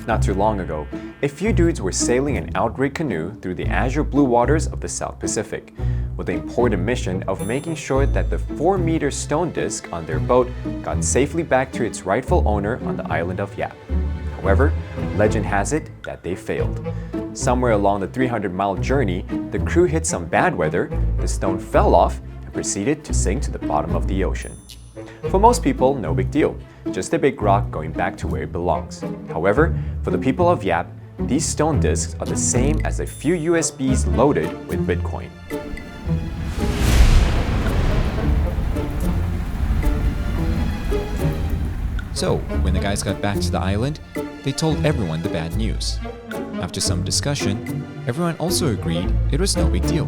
Not too long ago, a few dudes were sailing an outrigger canoe through the azure blue waters of the South Pacific, with the important mission of making sure that the 4-meter stone disc on their boat got safely back to its rightful owner on the island of Yap. However, legend has it that they failed. Somewhere along the 300-mile journey, the crew hit some bad weather, the stone fell off, and proceeded to sink to the bottom of the ocean. For most people, no big deal, just a big rock going back to where it belongs. However, for the people of Yap, these stone discs are the same as a few USBs loaded with Bitcoin. So, when the guys got back to the island, they told everyone the bad news. After some discussion, everyone also agreed it was no big deal.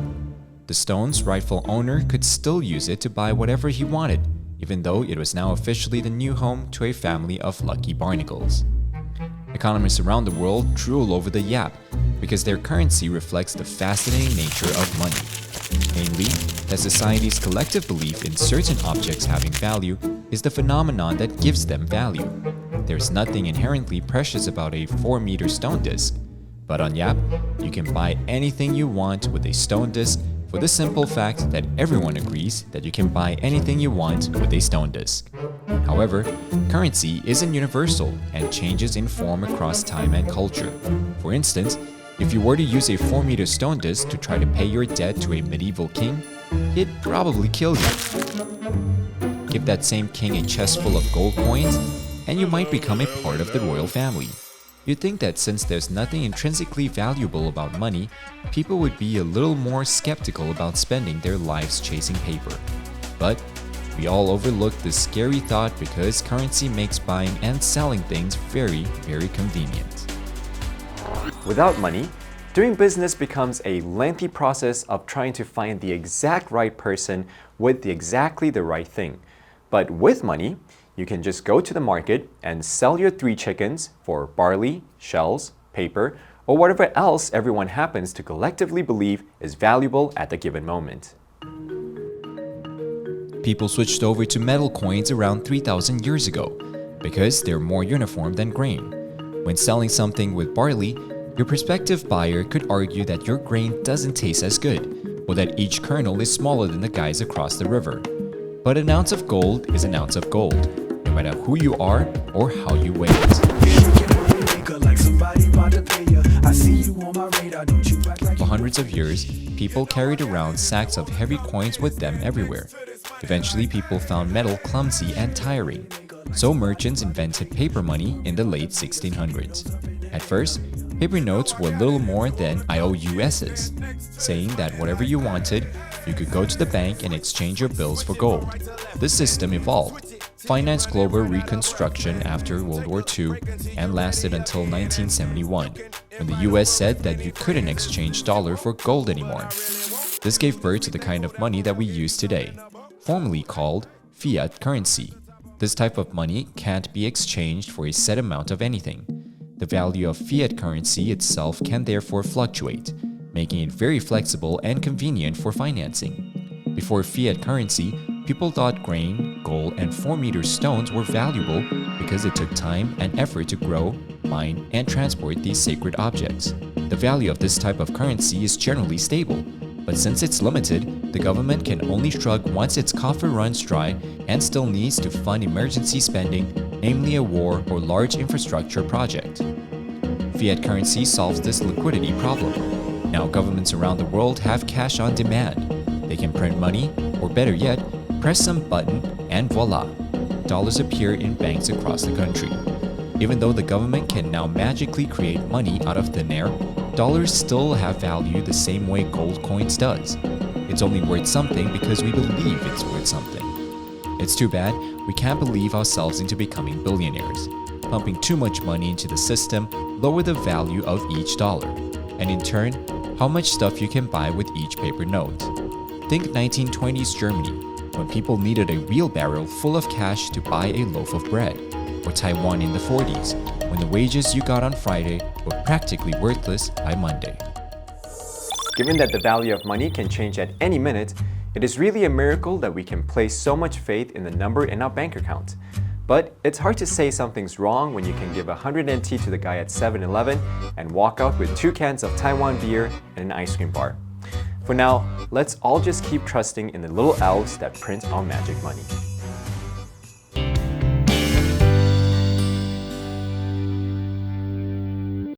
The stone's rightful owner could still use it to buy whatever he wanted, even though it was now officially the new home to a family of lucky barnacles. Economists around the world drool over the Yap because their currency reflects the fascinating nature of money. Namely, that society's collective belief in certain objects having value is the phenomenon that gives them value. There's nothing inherently precious about a 4-meter stone disc, but on Yap, you can buy anything you want with a stone disc for the simple fact that everyone agrees that you can buy anything you want with a stone disc. However, currency isn't universal and changes in form across time and culture. For instance, if you were to use a 4-meter stone disc to try to pay your debt to a medieval king, he'd probably kill you. Give that same king a chest full of gold coins, and you might become a part of the royal family. You'd think that since there's nothing intrinsically valuable about money, people would be a little more skeptical about spending their lives chasing paper. But we all overlook this scary thought because currency makes buying and selling things very, very convenient. Without money, doing business becomes a lengthy process of trying to find the exact right person with exactly the right thing. But with money, you can just go to the market and sell your 3 chickens for barley, shells, paper, or whatever else everyone happens to collectively believe is valuable at the given moment. People switched over to metal coins around 3,000 years ago because they're more uniform than grain. When selling something with barley, your prospective buyer could argue that your grain doesn't taste as good, or that each kernel is smaller than the guys across the river. But an ounce of gold is an ounce of gold, no matter who you are or how you weigh it. For hundreds of years, people carried around sacks of heavy coins with them everywhere. Eventually, people found metal clumsy and tiring. So merchants invented paper money in the late 1600s. At first, paper notes were little more than IOUs, saying that whatever you wanted, you could go to the bank and exchange your bills for gold. This system evolved, financed global reconstruction after World War II, and lasted until 1971, when the US said that you couldn't exchange dollar for gold anymore. This gave birth to the kind of money that we use today, formerly called fiat currency. This type of money can't be exchanged for a set amount of anything. The value of fiat currency itself can therefore fluctuate, making it very flexible and convenient for financing. Before fiat currency, people thought grain, gold, and 4-meter stones were valuable because it took time and effort to grow, mine, and transport these sacred objects. The value of this type of currency is generally stable, but since it's limited, the government can only shrug once its coffer runs dry and still needs to fund emergency spending, namely a war or large infrastructure project. Fiat currency solves this liquidity problem. Now governments around the world have cash on demand. They can print money, or better yet, press some button and voila, dollars appear in banks across the country. Even though the government can now magically create money out of thin air, dollars still have value the same way gold coins does. It's only worth something because we believe it's worth something. It's too bad we can't believe ourselves into becoming billionaires. Pumping too much money into the system lower the value of each dollar, and in turn, how much stuff you can buy with each paper note. Think 1920s Germany, when people needed a wheelbarrow full of cash to buy a loaf of bread, or Taiwan in the 40s, when the wages you got on Friday were practically worthless by Monday. Given that the value of money can change at any minute, it is really a miracle that we can place so much faith in the number in our bank account. But it's hard to say something's wrong when you can give 100 NT to the guy at 7-Eleven and walk out with 2 cans of Taiwan beer and an ice cream bar. For now, let's all just keep trusting in the little elves that print our magic money.